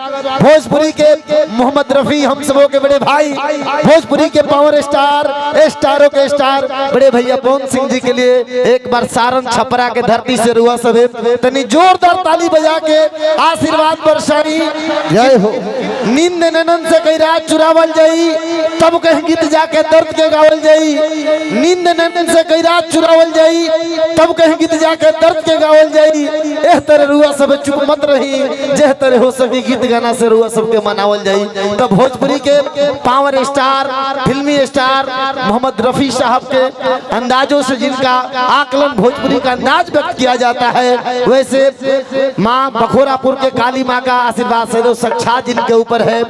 भोजपुरी के मोहम्मद रफी, हम सबों के बड़े भाई, भोजपुरी के पावर स्टार, स्टारों के स्टार बड़े भैया पवन सिंह जी के लिए एक बार सारण छपरा के धरती से रुआ सभे तनी जोरदार ताली बजा के आशीर्वाद बरसाई। जय हो। नींद नैनन से कई रात चुरावल जाई, तब कहीं गीत जाके दर्द के गावल जाई। नींद नैनन से कई रात चुरावल जाई, तब कहीं गीत जाके दर्द के गावल जाई। एह तरह रुआ सब चुप मत रही, जेह तरह हो सभी गीत गाना से रुआ सबके मनावल जाई। तब भोजपुरी के पावर स्टार, फिल्मी स्टार मोहम्मद रफी साहब के अंदाजों से जिनका आकलन भोजपुरी का अंदाज व्यक्त किया जाता है, वैसे माँ बखोरापुर के काली माँ का आशीर्वाद सदैव साक्षात जिनके ऊपर है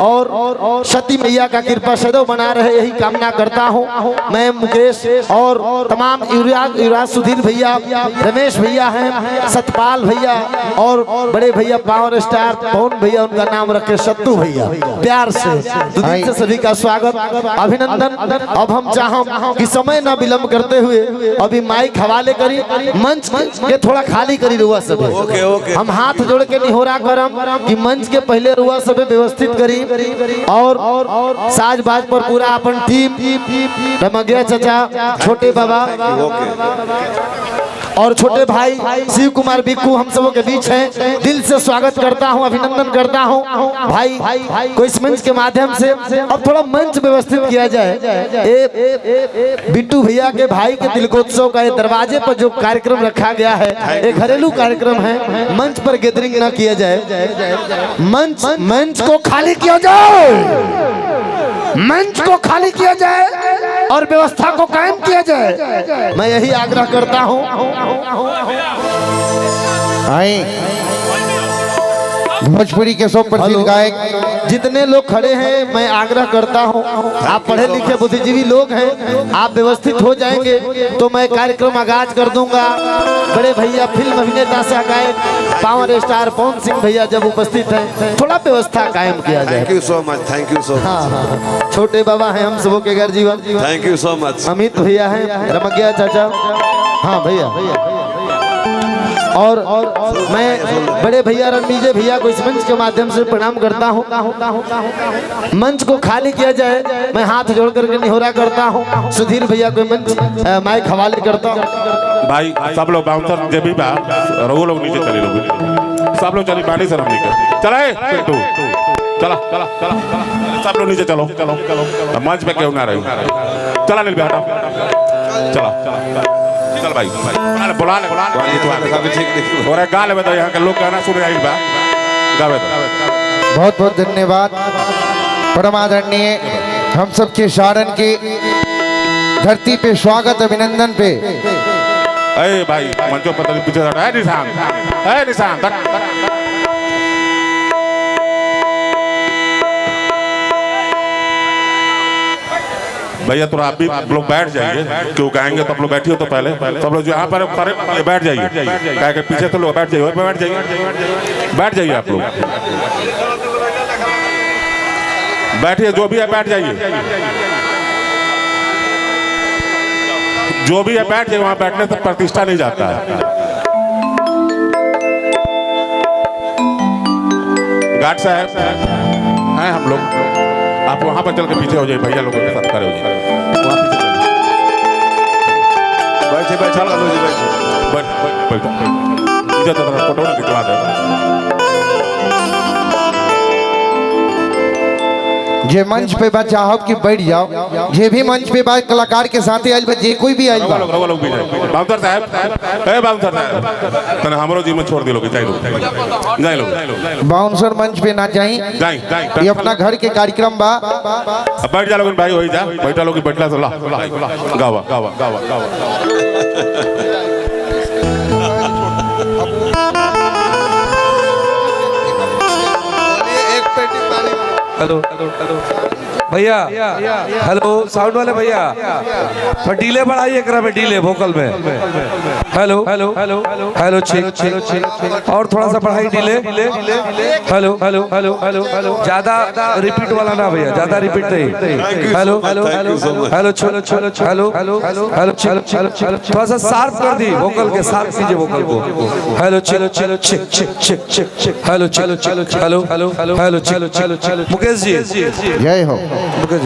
और सती मैया का कृपा सदैव बना रहे, यही कामना करता हूँ। मैं मुकेश और तमाम युवराज सुधीर भैया, रमेश भैया हैं, सतपाल भैया और बड़े भैया पावर स्टार पवन भैया, उनका नाम रखे सत्तू भैया, प्यार से दिल से सभी का स्वागत, अभिनंदन। अब हम चाहम कि समय न विलंब करते हुए अभी माइक हवाले करी, मंच के थोड़ा खाली करी रुआ सब। हम हाथ जोड़ के निहोरा करम कि मंच के पहले रुआ सब व्यवस्थित करी और साज बाज पर पूरा अपन टीम, रमगिया चाचा, छोटे बाबा और छोटे भाई शिव कुमार बिक्कू हम सबों के बीच हैं। दिल से स्वागत करता हूं, अभिनंदन करता हूं भाई को इस मंच के माध्यम से। अब थोड़ा मंच व्यवस्थित किया जाए। बिट्टू भैया के भाई के तिलकोत्सव का दरवाजे पर जो कार्यक्रम रखा गया है, एक घरेलू कार्यक्रम है, मंच पर गैदरिंग ना किया जाए। मंच को खाली किया जाए, मंच को खाली किया जाए और व्यवस्था को कायम किया जाए, मैं यही आग्रह करता हूं। भोजपुरी के सब प्रसिद्ध गायक जितने लोग खड़े हैं, मैं आग्रह करता हूं, आप पढ़े लिखे बुद्धिजीवी लोग हैं, आप व्यवस्थित हो जाएंगे तो मैं कार्यक्रम आगाज कर दूंगा। बड़े भैया फिल्म अभिनेता सह गायक पावर स्टार पवन सिंह भैया जब उपस्थित हैं, थोड़ा व्यवस्था कायम किया जाए। Thank you so much, thank you so much. हाँ, छोटे बाबा हैं हम सबों के घर जीवन, thank you so much. Amit भैया हैं, रमगिया चाचा, हाँ भैया, और मैं बड़े भैया रणनीजे भैया को इस मंच के माध्यम से प्रणाम करता हूँ। मंच को खाली किया जाए, मैं हाथ जोड़ करके निहोरा करता हूँ। सुधीर भैया को मंच माइक हवाले करता हूँ। भाई सब लोग बाउंसर जब भी रघु लोग नीचे चले लोग, सब लोग चलिए पानी से हम नीचे चलाए, चला चला चला सब लोग नीचे चलो, मंच पे क्यों ना रहे, चला नील बेटा, चला चला चल भाई, बुला ले और गा ले तो यहाँ के लोग गाना सुन रहे गावे तो। बहुत बहुत धन्यवाद परम आदरणीय हम सबके सारण की धरती पे स्वागत, अभिनंदन पे। अरे भाई मंचों पर पीछे निशान भैया थोड़ा आप भी लोग बैठ जाइए, क्यों गाएंगे तो आप लोग बैठिए हो, तो पहले सब लोग जो यहाँ पर बैठ जाइए, क्या पीछे तो लोग बैठ जाइए, बैठ जाइए आप लोग, बैठिए, जो भी है बैठ जाइए, जो भी है बैठ जाइए, वहाँ बैठने से प्रतिष्ठा नहीं जाता है। गार्ड साहब हैं हम लोग, आप वहां पर चल के पीछे हो जाइए, भैया लोगों के साथ खड़े हो जाइए, वहां पीछे बैठे बैठ फोटो ना खिंचवा दे। जे मंच पे बा चाहो कि बैठ जाओ, जे भी मंच पे बा कलाकार के साथ आइल बा, जे कोई भी आइल बा, लोग भी जाए। बाउंसर साहब, ए बाउंसर साहब तने हमरो जी में छोड़ दे लोग, जाए लोग बाउंसर मंच पे ना जाई, ये अपना घर के कार्यक्रम बा, बैठ जा लोग भाई, हो जा बैठा लोग, बैठला तो ला गावा गावा गावा गावा। हेलो भैया, हेलो साउंड वाले भैया, डीले बढ़ाइए, करा में डीले वोकल में। Hello hello hello hello check check check और थोड़ा सा बढ़ाई delay hello hello hello hello hello ज्यादा रिपीट वाला ना भैया, ज्यादा रिपीट नहीं। हेलो हेलो हेलो हेलो चलो चलो हेलो हेलो हेलो हेलो चलो चलो चलो थोड़ा सा शार्प कर दी वोकल के, शार्प कीजिए वोकल को। हेलो चलो चलो check check check check check hello चलो चलो हेलो हेलो हेलो हेलो चलो चलो चलो मुकेश जी जय हो।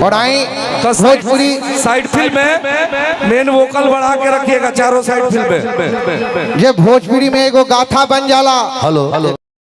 और आई तो भोजपुरी साइड फिल्म में मेन वोकल बढ़ा के रखिएगा चारों साइड फिल्म में। ये भोजपुरी में एगो गाथा बन जाला। हेलो